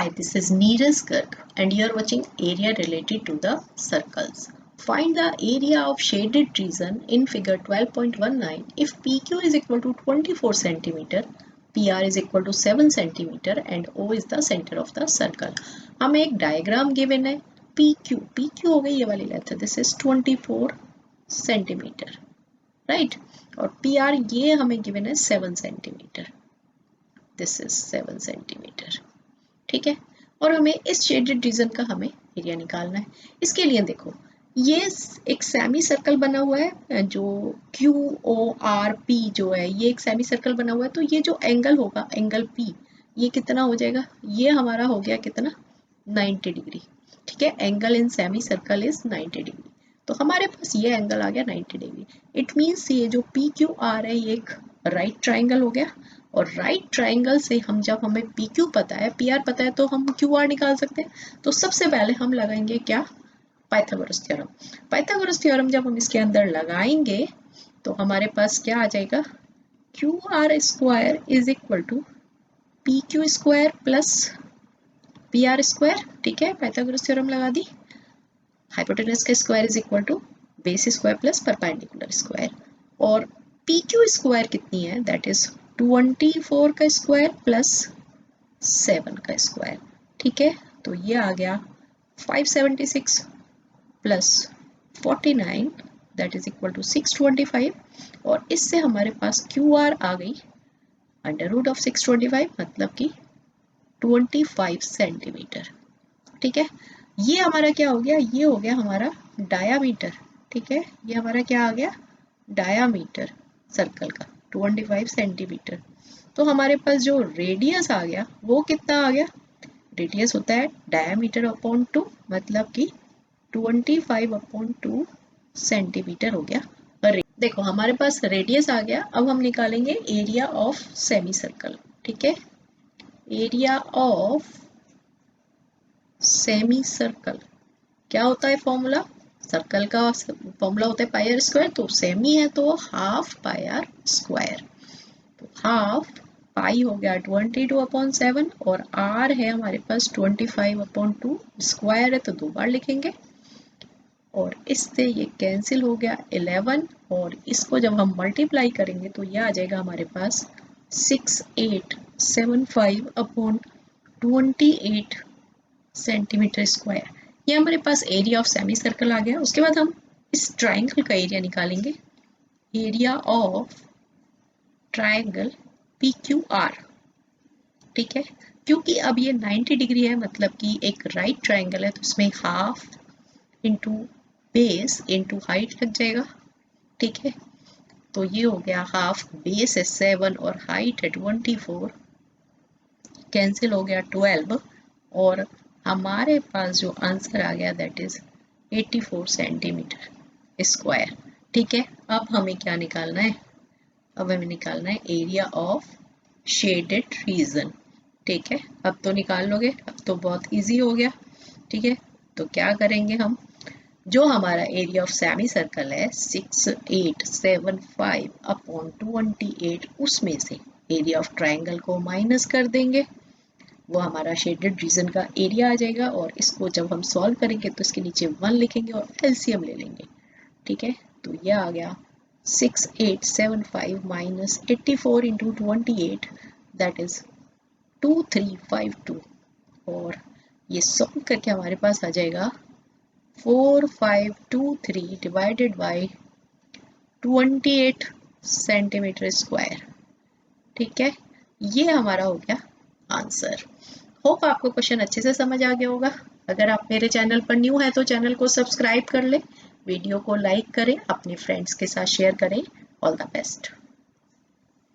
Hi, this is Neeraj Garg and you are watching area related to the circles. Find the area of shaded region in figure 12.19 if PQ is equal to 24 cm, PR is equal to 7 cm and O is the center of the circle. हमें एक diagram given है PQ हो गई ये वाली length है, this is 24 centimetre right, और PR ये हमें गिवन है 7 सेंटीमीटर, दिस इज 7 सेंटीमीटर, ठीक है। और हमें इस शेडेड रीजन का हमें एरिया निकालना है। इसके लिए देखो ये एक सेमी सर्कल बना हुआ है, जो QORP जो है ये एक सेमी सर्कल बना हुआ है, तो ये जो एंगल होगा एंगल P ये कितना हो जाएगा, ये हमारा हो गया कितना 90 डिग्री, ठीक है। Angle in semi circle is 90 degree, तो हमारे पास ये एंगल आ गया 90 डिग्री। इट मीन्स ये जो PQR है ये एक राइट ट्राइंगल हो गया, और राइट ट्राइंगल से हम जब हमें PQ पता है PR पता है तो हम QR निकाल सकते हैं। तो सबसे पहले हम लगाएंगे क्या, पाइथागोरस थ्योरम। पाइथागोरस थ्योरम जब हम इसके अंदर लगाएंगे तो हमारे पास क्या आ जाएगा, QR square is equal to PQ square plus PR square, ठीक है। पाइथागोरस थ्योरम लगा दी। हाइपोटेनस का square is equal to base square plus perpendicular square, और PQ स्क्वायर कितनी है, दैट इज 24 का स्क्वायर प्लस 7 का स्क्वायर, ठीक है। तो ये आ गया 576 plus 49 that is equal to 625, और इससे हमारे पास QR आ गई अंडर रूट ऑफ 625 मतलब कि 25 सेंटीमीटर, ठीक है। ये हमारा क्या हो गया, ये हो गया हमारा डायामीटर, ठीक है। ये हमारा क्या आ गया, डायामीटर सर्कल का 25 सेंटीमीटर। तो हमारे पास जो रेडियस आ गया वो कितना आ गया, रेडियस होता है डायामीटर अपॉन 2 मतलब कि 25 अपॉन 2 सेंटीमीटर हो गया। देखो हमारे पास रेडियस आ गया, अब हम निकालेंगे एरिया ऑफ सेमी सर्कल, ठीक है। एरिया ऑफ सेमी सर्कल क्या होता है फॉर्मूला, सर्कल का फॉर्मूला होता है पाई आर स्क्वायर, तो सेमी है तो हाफ पाई आर स्क्वायर, तो हाफ पाई हो गया 22/7 और आर है हमारे पास 25/2, स्क्वायर है तो 2 बार लिखेंगे, और इससे ये कैंसिल हो गया 11, और इसको जब हम मल्टीप्लाई करेंगे तो ये आ जाएगा हमारे पास 6875/28 सेंटीमीटर स्क्वायर। ये हमारे पास एरिया ऑफ सेमी सर्कल आ गया। उसके बाद हम इस ट्राइंगल का एरिया निकालेंगे, एरिया ऑफ ट्राइंगल PQR, ठीक है। क्योंकि अब ये 90 डिग्री है मतलब कि एक राइट ट्राइंगल है, तो इसमें half into base into height लग जाएगा, ठीक है। तो ये हो गया हाफ, बेस है 7 और हाइट है 24, कैंसिल हो गया 12, और हमारे पास जो आंसर आ गया दैट इज 84 सेंटीमीटर स्क्वायर, ठीक है। अब हमें क्या निकालना है, अब हमें निकालना है एरिया ऑफ शेडेड रीजन, ठीक है। अब तो निकाल लोगे, अब तो बहुत इजी हो गया, ठीक है। तो क्या करेंगे हम, जो हमारा एरिया ऑफ सेमी सर्कल है 6875/28, उसमें से एरिया ऑफ ट्राइंगल को माइनस कर देंगे, वो हमारा शेडेड रीजन का एरिया आ जाएगा, और इसको जब हम सॉल्व करेंगे तो इसके नीचे 1 लिखेंगे और एलसीएम ले लेंगे, ठीक है। तो ये आ गया 6875 माइनस 84 इंटू 28 दैट इज 2352, और ये सॉल्व करके हमारे पास आ जाएगा 4523 डिवाइडेड बाय 28 सेंटीमीटर स्क्वायर, ठीक है। ये हमारा हो गया आंसर। होप आपको क्वेश्चन अच्छे से समझ आ गया होगा। अगर आप मेरे चैनल पर न्यू है तो चैनल को सब्सक्राइब कर ले, वीडियो को लाइक करें, अपने फ्रेंड्स के साथ शेयर करें। All the best.